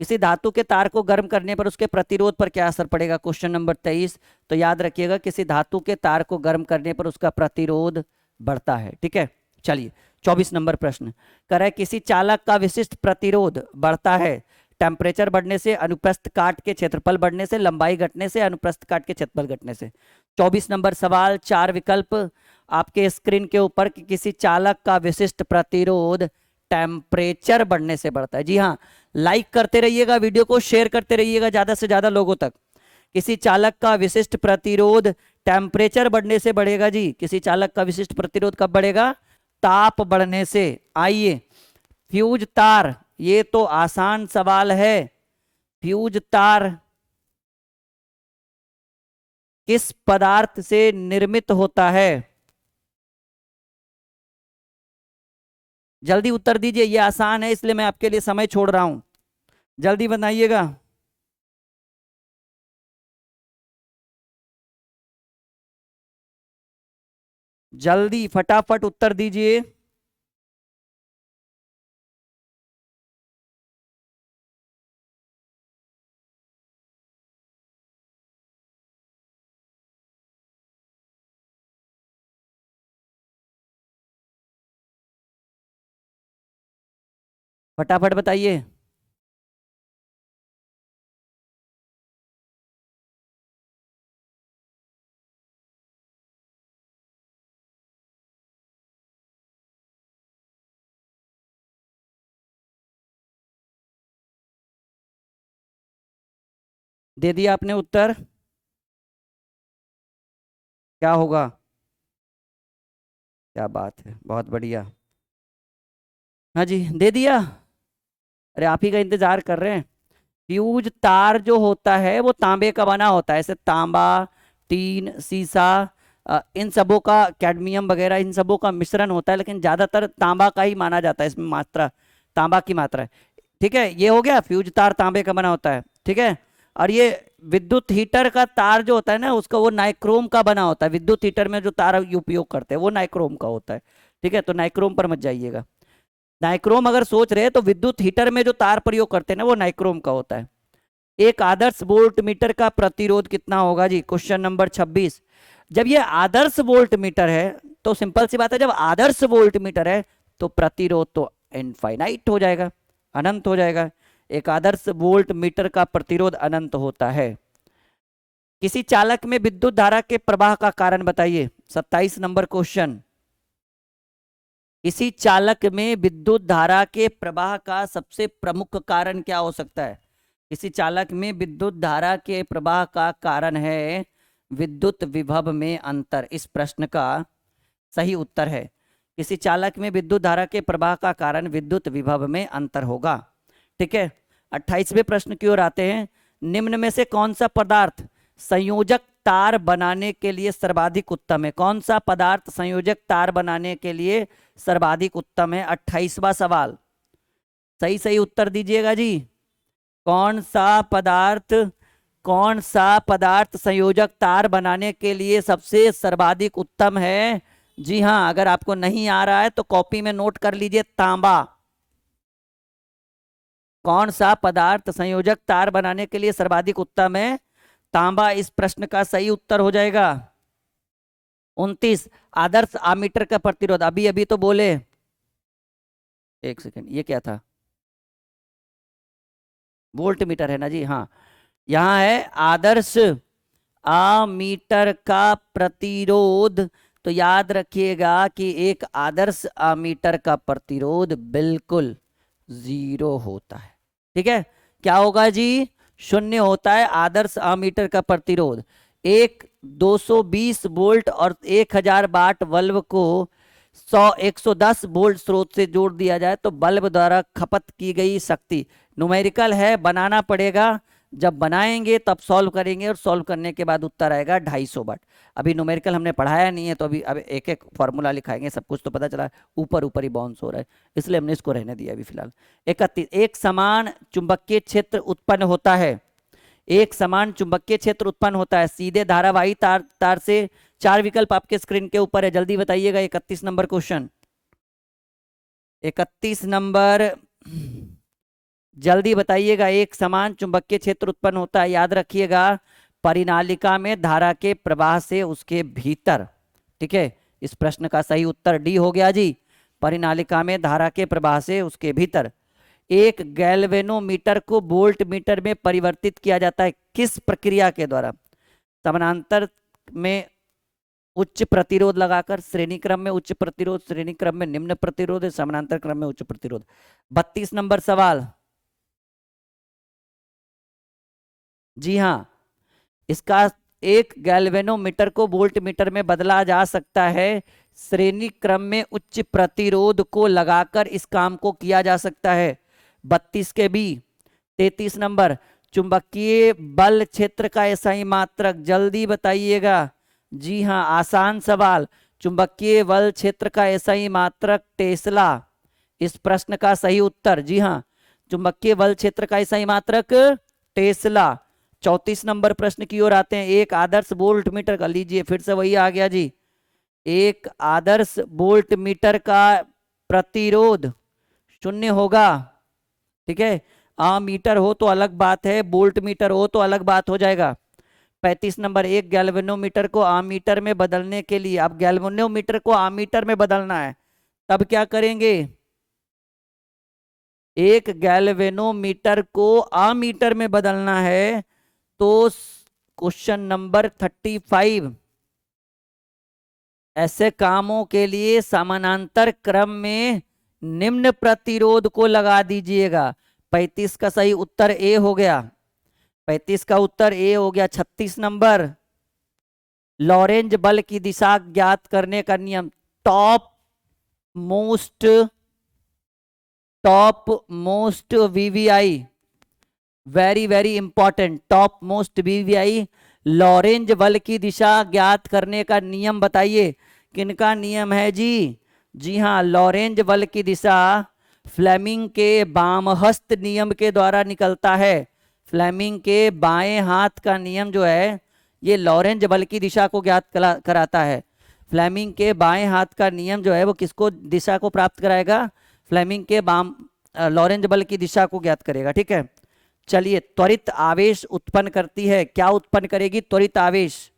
किसी धातु के तार को गर्म करने पर उसके प्रतिरोध पर क्या असर पड़ेगा, क्वेश्चन नंबर 23। तो याद रखिएगा, किसी धातु के तार को गर्म करने पर उसका प्रतिरोध बढ़ता है, ठीक है। चलिए 24 नंबर प्रश्न कह रहा है, किसी चालक का विशिष्ट प्रतिरोध बढ़ता है टेम्परेचर बढ़ने से, अनुप्रस्थ काट के क्षेत्रफल बढ़ने से, लंबाई घटने से, अनुप्रस्थ काट के क्षेत्रफल घटने से। 24 नंबर सवाल, 4 विकल्प आपके स्क्रीन के ऊपर कि किसी चालक का विशिष्ट प्रतिरोध टेम्परेचर बढ़ने से बढ़ता है। जी हाँ, लाइक करते रहिएगा, वीडियो को शेयर करते रहिएगा ज्यादा से ज्यादा लोगों तक। किसी चालक का विशिष्ट प्रतिरोध टेम्परेचर बढ़ने से बढ़ेगा जी। किसी चालक का विशिष्ट प्रतिरोध कब बढ़ेगा, ताप बढ़ने से। आइए, फ्यूज तार, ये तो आसान सवाल है। फ्यूज तार किस पदार्थ से निर्मित होता है, जल्दी उत्तर दीजिए, ये आसान है इसलिए मैं आपके लिए समय छोड़ रहा हूं, जल्दी बनाइएगा। जल्दी फटाफट उत्तर दीजिए। फटाफट बताइए। दे दिया आपने उत्तर, क्या होगा। क्या बात है, बहुत बढ़िया। हाँ जी, दे दिया। अरे आप ही का इंतजार कर रहे हैं। फ्यूज तार जो होता है वो तांबे का बना होता है, ऐसे तांबा, टीन, सीसा, इन सबों का, कैडमियम वगैरह, इन सबों का मिश्रण होता है, लेकिन ज्यादातर तांबा का ही माना जाता है, इसमें मात्रा तांबा की मात्रा है, ठीक है। ये हो गया, फ्यूज तार तांबे का बना होता है, ठीक है। और ये विद्युत हीटर का तार जो होता है ना, उसका वो नाइक्रोम का बना होता है। विद्युत हीटर में जो तार उपयोग करते हैं वो नाइक्रोम का होता है, ठीक है। तो नाइक्रोम पर मत जाइएगा। नाइक्रोम अगर सोच रहे हैं तो विद्युत हीटर में जो तार प्रयोग करते हैं ना वो नाइक्रोम का होता है। एक आदर्श वोल्ट मीटर का प्रतिरोध कितना होगा जी, क्वेश्चन नंबर 26। जब ये आदर्श वोल्ट मीटर है तो सिंपल सी बात है, जब आदर्श वोल्ट मीटर है तो प्रतिरोध तो इनफाइनाइट हो जाएगा, अनंत हो जाएगा। एक आदर्श वोल्ट मीटर का प्रतिरोध अनंत होता है। किसी चालक में विद्युत धारा के प्रवाह का कारण बताइए, 27 नंबर क्वेश्चन। किसी चालक में विद्युत धारा के प्रवाह का सबसे प्रमुख कारण क्या हो सकता है। किसी चालक में विद्युत धारा के प्रवाह का कारण है विद्युत विभव में अंतर। इस प्रश्न का सही उत्तर है, किसी चालक में विद्युत धारा के प्रवाह का कारण विद्युत विभव में अंतर होगा, ठीक है। 28वें प्रश्न की ओर आते हैं। निम्न में से कौन सा पदार्थ संयोजक तार बनाने के लिए सर्वाधिक उत्तम है, कौन सा पदार्थ संयोजक तार बनाने के लिए सर्वाधिक उत्तम है। 28वां सवाल, सही सही उत्तर दीजिएगा जी। कौन सा पदार्थ, कौन सा पदार्थ संयोजक तार बनाने के लिए सबसे सर्वाधिक उत्तम है। जी हाँ, अगर आपको नहीं आ रहा है तो कॉपी में नोट कर लीजिए, तांबा। कौन सा पदार्थ संयोजक तार बनाने के लिए सर्वाधिक उत्तम है, तांबा इस प्रश्न का सही उत्तर हो जाएगा। 29, आदर्श आमीटर का प्रतिरोध, अभी अभी तो बोले। एक सेकंड, ये क्या था, वोल्ट मीटर है ना जी, हाँ। यहाँ है आदर्श आमीटर का प्रतिरोध, तो तो याद रखिएगा कि एक आदर्श अमीटर का प्रतिरोध बिल्कुल 0 होता है। ठीक है, क्या होगा जी? 0 होता है आदर्श अमीटर का प्रतिरोध। एक 220 वोल्ट और 1000 वाट बल्ब को 110 वोल्ट स्रोत से जोड़ दिया जाए तो बल्ब द्वारा खपत की गई शक्ति, न्यूमेरिकल है, बनाना पड़ेगा। जब बनाएंगे तब सॉल्व करेंगे और सॉल्व करने के बाद उत्तर आएगा 250 वाट। अभी न्यूमेरिकल हमने पढ़ाया नहीं है तो अभी एक एक फॉर्मूला लिखाएंगे, सब कुछ तो पता चला, ऊपर ऊपर ही बाउंस हो रहा है, इसलिए हमने इसको रहने दिया अभी फिलहाल। 31, एक समान चुंबकीय क्षेत्र उत्पन्न होता है। एक समान चुंबकीय क्षेत्र उत्पन्न होता है सीधे धारावाही तार से। 4 विकल्प आपके स्क्रीन के ऊपर है, जल्दी बताइएगा। 31 नंबर क्वेश्चन, 31 नंबर, जल्दी बताइएगा। एक समान चुंबकीय क्षेत्र उत्पन्न होता है, याद रखिएगा, परिनालिका में धारा के प्रवाह से उसके भीतर। ठीक है, इस प्रश्न का सही उत्तर डी हो गया जी, परिनालिका में धारा के प्रवाह से उसके भीतर। एक गैल्वेनोमीटर को वोल्ट मीटर में परिवर्तित किया जाता है किस प्रक्रिया के द्वारा? समानांतर में उच्च प्रतिरोध लगाकर, श्रेणी क्रम में उच्च प्रतिरोध, श्रेणी क्रम में निम्न प्रतिरोध, समानांतर क्रम में उच्च प्रतिरोध। 32 नंबर सवाल, जी हाँ, इसका एक गैल्वेनोमीटर को वोल्ट मीटर में बदला जा सकता है, श्रेणी क्रम में उच्च प्रतिरोध को लगाकर इस काम को किया जा सकता है। 32 के बी। 33 नंबर, चुंबकीय बल क्षेत्र का एसआई मात्रक, जल्दी बताइएगा। जी हाँ, आसान सवाल, चुंबकीय बल क्षेत्र का एसआई मात्रक टेस्ला। इस प्रश्न का सही उत्तर, जी हाँ, चुंबकीय बल क्षेत्र का एसआई मात्रक टेस्ला। 34 नंबर प्रश्न की ओर आते हैं। एक आदर्श वोल्ट मीटर का, लीजिए फिर से वही आ गया जी, एक आदर्श वोल्ट मीटर का प्रतिरोध 0 होगा। ठीक है, मीटर हो तो अलग बात है, वोल्ट मीटर हो तो अलग बात हो जाएगा। 35 नंबर, एक गैल्वेनोमीटर को आमीटर में बदलने के लिए, अब गैल्वेनोमीटर को आमीटर में बदलना है, तब क्या करेंगे? एक गैल्वेनोमीटर को आमीटर में बदलना है तो क्वेश्चन नंबर 35, ऐसे कामों के लिए समानांतर क्रम में निम्न प्रतिरोध को लगा दीजिएगा। 35 का सही उत्तर ए हो गया, 35 का उत्तर ए हो गया। 36 नंबर, लॉरेंज बल की दिशा ज्ञात करने का नियम, top most VVI, very very important, top most VVI, Lorentz बल की दिशा ज्ञात करने का नियम बताइए, किनका नियम है जी? जी हाँ, लॉरेंज बल की दिशा फ्लेमिंग के वामहस्त नियम के द्वारा निकलता है। फ्लेमिंग के बाएं हाथ का नियम जो है ये लॉरेंज बल की दिशा को ज्ञात कराता है। फ्लेमिंग के बाएं हाथ का नियम जो है वो किसको दिशा को प्राप्त कराएगा? फ्लेमिंग के लॉरेंज बल की दिशा को ज्ञात करेगा। ठीक है, चलिए, त्वरित आवेश उत्पन्न करती है, क्या उत्पन्न करेगी? त्वरित आवेश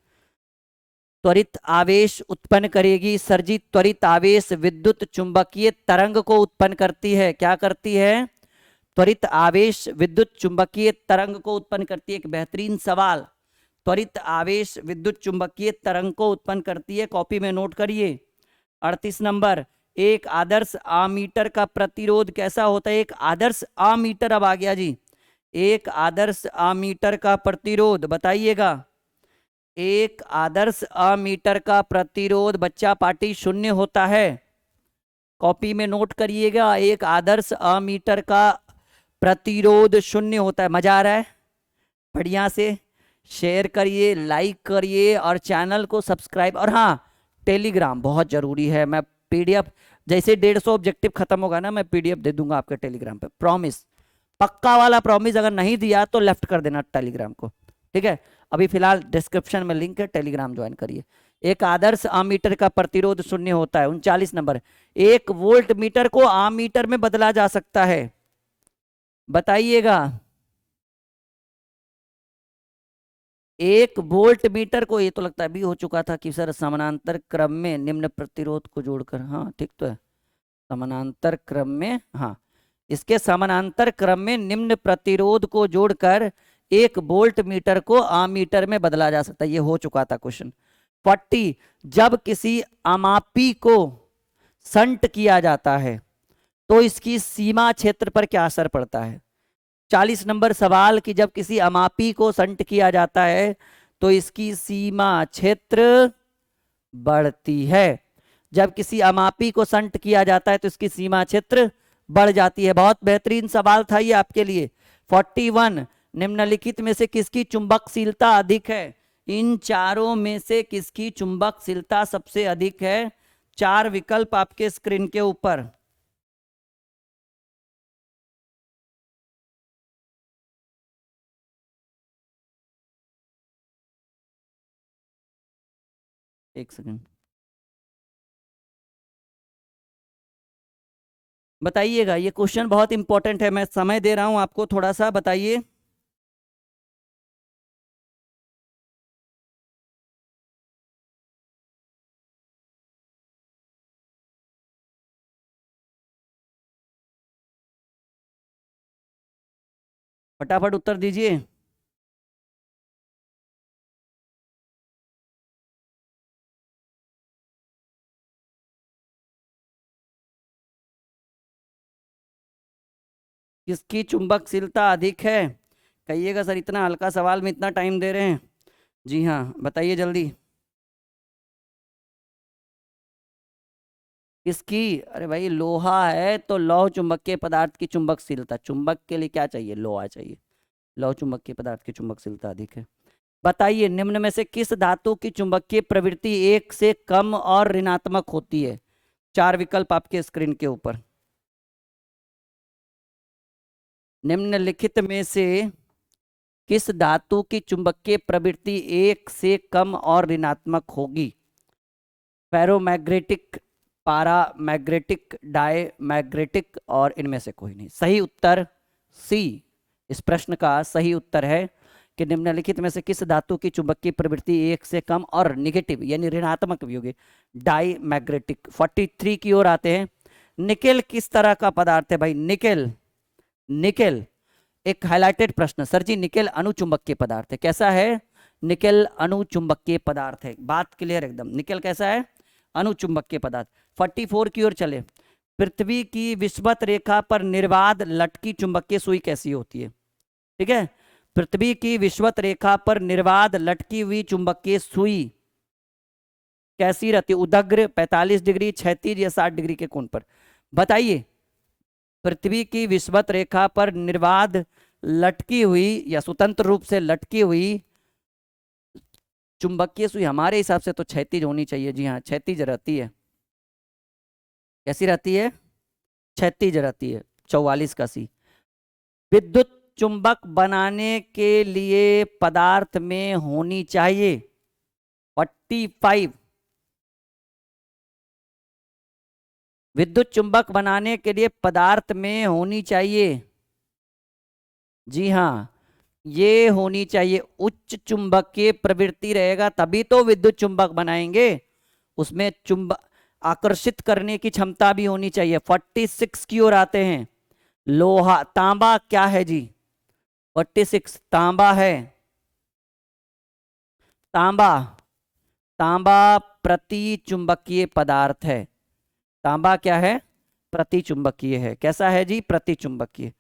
उत्पन्न करेगी। सर्जित त्वरित आवेश विद्युत चुंबकीय तरंग को उत्पन्न करती है। क्या करती है? त्वरित आवेश विद्युत चुंबकीय तरंग को उत्पन्न करती है। एक बेहतरीन सवाल, त्वरित आवेश विद्युत चुंबकीय तरंग को उत्पन्न करती है, कॉपी में नोट करिए। 38 नंबर, एक आदर्श आमीटर का प्रतिरोध कैसा होता है? एक आदर्श आमीटर, अब आ गया जी, एक आदर्श आमीटर का प्रतिरोध बताइएगा। एक आदर्श आमीटर का प्रतिरोध बच्चा पार्टी 0 होता है, कॉपी में नोट करिएगा। एक आदर्श आमीटर का प्रतिरोध 0 होता है। मजा आ रहा है? बढ़िया से शेयर करिए, लाइक करिए और चैनल को सब्सक्राइब। और हाँ, टेलीग्राम बहुत जरूरी है। मैं पीडीएफ जैसे 150 ऑब्जेक्टिव खत्म होगा ना, मैं पीडीएफ दे दूंगा आपके टेलीग्राम पे, प्रॉमिस, पक्का वाला प्रॉमिस। अगर नहीं दिया तो लेफ्ट कर देना टेलीग्राम को। ठीक है, अभी फिलहाल डिस्क्रिप्शन में लिंक है, टेलीग्राम ज्वाइन करिए। एक आदर्श आमीटर का प्रतिरोध 0 होता है। 39 नंबर, एक वोल्ट मीटर को आमीटर में बदला जा सकता है, बताइएगा। एक वोल्ट मीटर को, ये तो लगता है अभी हो चुका था कि सर समानांतर क्रम में निम्न प्रतिरोध को जोड़कर, हाँ ठीक तो है, समानांतर क्रम में, हाँ, इसके समानांतर क्रम में निम्न प्रतिरोध को जोड़कर एक वोल्ट मीटर को आमीटर में बदला जा सकता है, ये हो चुका था क्वेश्चन। 40, जब किसी अमापी को संट किया जाता है तो इसकी सीमा क्षेत्र पर क्या असर पड़ता है। 40 नंबर सवाल कि जब किसी अमापी को संट किया जाता है तो इसकी सीमा क्षेत्र बढ़ती है। जब किसी अमापी को संट किया जाता है तो इसकी सीमा क्षेत्र बढ़ जाती है। बहुत बेहतरीन सवाल था ये आपके लिए। 41, निम्नलिखित में से किसकी चुंबकशीलता अधिक है। इन चारों में से किसकी चुंबकशीलता सबसे अधिक है। 4 विकल्प आपके स्क्रीन के ऊपर। एक सेकंड बताइएगा, ये क्वेश्चन बहुत इंपॉर्टेंट है, मैं समय दे रहा हूं आपको, थोड़ा सा बताइए। फटाफट उत्तर दीजिए। किसकी चुंबकशीलता अधिक है। कहिएगा सर, इतना हल्का सवाल में इतना टाइम दे रहे हैं। जी हाँ, बताइए जल्दी। किसकी। अरे भाई, लोहा है तो लौह चुंबकीय पदार्थ की चुंबकशीलता, चुंबक के लिए क्या चाहिए, लोहा चाहिए। लौह चुंबकीय पदार्थ की चुंबकशीलता अधिक है। बताइए, निम्न में से किस धातु की चुंबकीय प्रवृत्ति 1 से कम और ऋणात्मक होती है। 4 विकल्प आपके स्क्रीन के ऊपर। निम्नलिखित में से किस धातु की चुंबकीय प्रवृत्ति 1 से कम और ऋणात्मक होगी। फेरोमैग्नेटिक, पारामैग्नेटिक, डायमैग्नेटिक और इनमें से कोई नहीं। सही उत्तर सी। इस प्रश्न का सही उत्तर है कि निम्नलिखित में से किस धातु की चुंबकीय प्रवृत्ति 1 से कम और निगेटिव यानी ऋणात्मक भी होगी, डायमैग्नेटिक। 43 की ओर आते हैं। निकेल किस तरह का पदार्थ है भाई। निकेल, निकेल एक हाइलाइटेड प्रश्न। सर जी, निकेल अणुचुंबकीय पदार्थ है। कैसा है। निकेल अणुचुंबकीय पदार्थ है। बात क्लियर एकदम। निकेल कैसा है, अणुचुंबकीय पदार्थ। 44 की ओर चले। पृथ्वी की विषुवत रेखा पर निर्बाध लटकी चुंबकीय सुई कैसी होती है। ठीक है, पृथ्वी की विषुवत रेखा पर निर्बाध लटकी हुई चुंबकीय सुई कैसी रहती है। उदग्र, 45 डिग्री, क्षैतिज या 60 डिग्री के कोण पर। बताइए, पृथ्वी की विषुवत रेखा पर निर्बाध लटकी हुई या स्वतंत्र रूप से लटकी हुई चुंबकीय सुई हमारे हिसाब से तो क्षैतिज होनी चाहिए। जी हाँ, क्षैतिज रहती है। कैसी रहती है, क्षैतिज रहती है। 44 का सी। विद्युत चुंबक बनाने के लिए पदार्थ में होनी चाहिए। 45, विद्युत चुंबक बनाने के लिए पदार्थ में होनी चाहिए। जी हाँ, ये होनी चाहिए। उच्च चुंबकीय प्रवृत्ति रहेगा तभी तो विद्युत चुंबक बनाएंगे। उसमें चुंबक आकर्षित करने की क्षमता भी होनी चाहिए। 46 की ओर आते हैं। लोहा, तांबा क्या है जी। 46 तांबा है। तांबा, तांबा प्रति चुंबकीय पदार्थ है। तांबा क्या है, प्रति चुंबकीय है। कैसा है जी, प्रति चुंबकीय।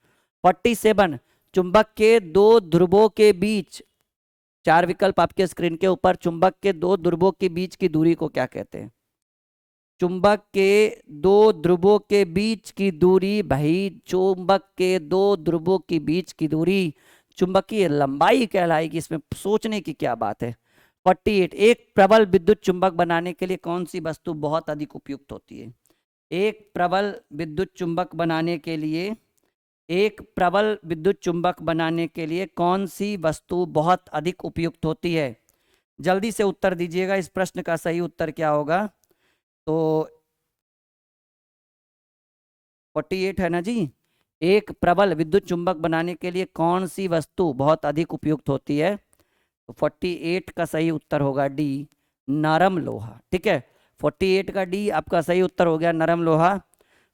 47, चुंबक के दो ध्रुवों के बीच। 4 विकल्प आपके स्क्रीन के ऊपर। चुंबक के दो ध्रुवों के बीच की दूरी को क्या कहते हैं। चुंबक के दो ध्रुवों के बीच की दूरी भाई, चुंबक के दो ध्रुवों के बीच की दूरी चुंबकीय लंबाई कहलाएगी। इसमें सोचने की क्या बात है। 48, एक प्रबल विद्युत चुंबक बनाने के लिए कौन सी वस्तु बहुत अधिक उपयुक्त होती है। एक प्रबल विद्युत चुंबक बनाने के लिए, एक प्रबल विद्युत चुंबक बनाने के लिए कौन सी वस्तु बहुत अधिक उपयुक्त होती है। जल्दी से उत्तर दीजिएगा, इस प्रश्न का सही उत्तर क्या होगा। तो 48 है ना जी। एक प्रबल विद्युत चुंबक बनाने के लिए कौन सी वस्तु बहुत अधिक उपयुक्त होती है। तो 48 का सही उत्तर होगा डी, नरम लोहा। ठीक है, 48 का डी आपका सही उत्तर हो गया, नरम लोहा।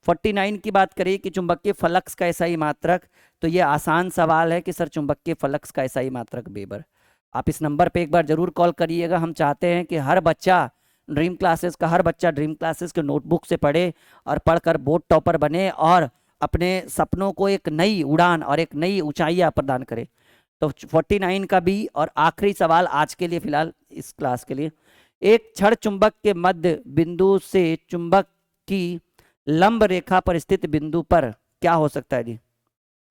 49 की बात करें कि चुंबकीय फ्लक्स का एसआई मात्रक, तो ये आसान सवाल है कि सर चुंबकीय फ्लक्स का एसआई मात्रक वेबर। आप इस नंबर पे एक बार जरूर कॉल करिएगा। हम चाहते हैं कि हर बच्चा ड्रीम क्लासेस का, हर बच्चा ड्रीम क्लासेस के नोटबुक से पढ़े और पढ़कर बोर्ड टॉपर बने और अपने सपनों को एक नई उड़ान और एक नई ऊंचाइयां प्रदान करे। तो 49 का बी और आखिरी सवाल आज के लिए फिलहाल इस क्लास के लिए, एक क्षण चुंबक के मध्य बिंदु से चुंबक की लंब रेखा पर स्थित बिंदु पर क्या हो सकता है जी?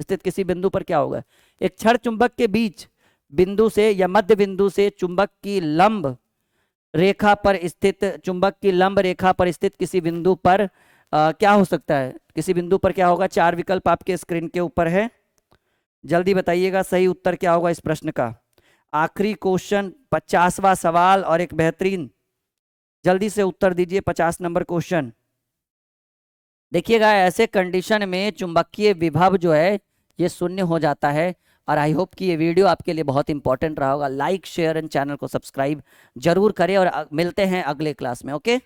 स्थित किसी बिंदु पर क्या होगा? एक क्षण चुंबक के बीच बिंदु से या मध्य बिंदु से चुंबक की लंब रेखा पर स्थित, चुंबक की लंब रेखा पर स्थित किसी बिंदु पर क्या हो सकता है? किसी बिंदु पर क्या होगा? 4 विकल्प आपके स्क्रीन के ऊपर है, जल्दी बताइएगा सही उत्तर क्या होगा इस प्रश्न का। आखिरी क्वेश्चन, 50वां सवाल और एक बेहतरीन, जल्दी से उत्तर दीजिए 50 नंबर क्वेश्चन। देखिएगा ऐसे कंडीशन में चुंबकीय विभव जो है ये शून्य हो जाता है। और आई होप कि ये वीडियो आपके लिए बहुत इंपॉर्टेंट रहा होगा। लाइक शेयर एंड चैनल को सब्सक्राइब जरूर करें और मिलते हैं अगले क्लास में। ओके।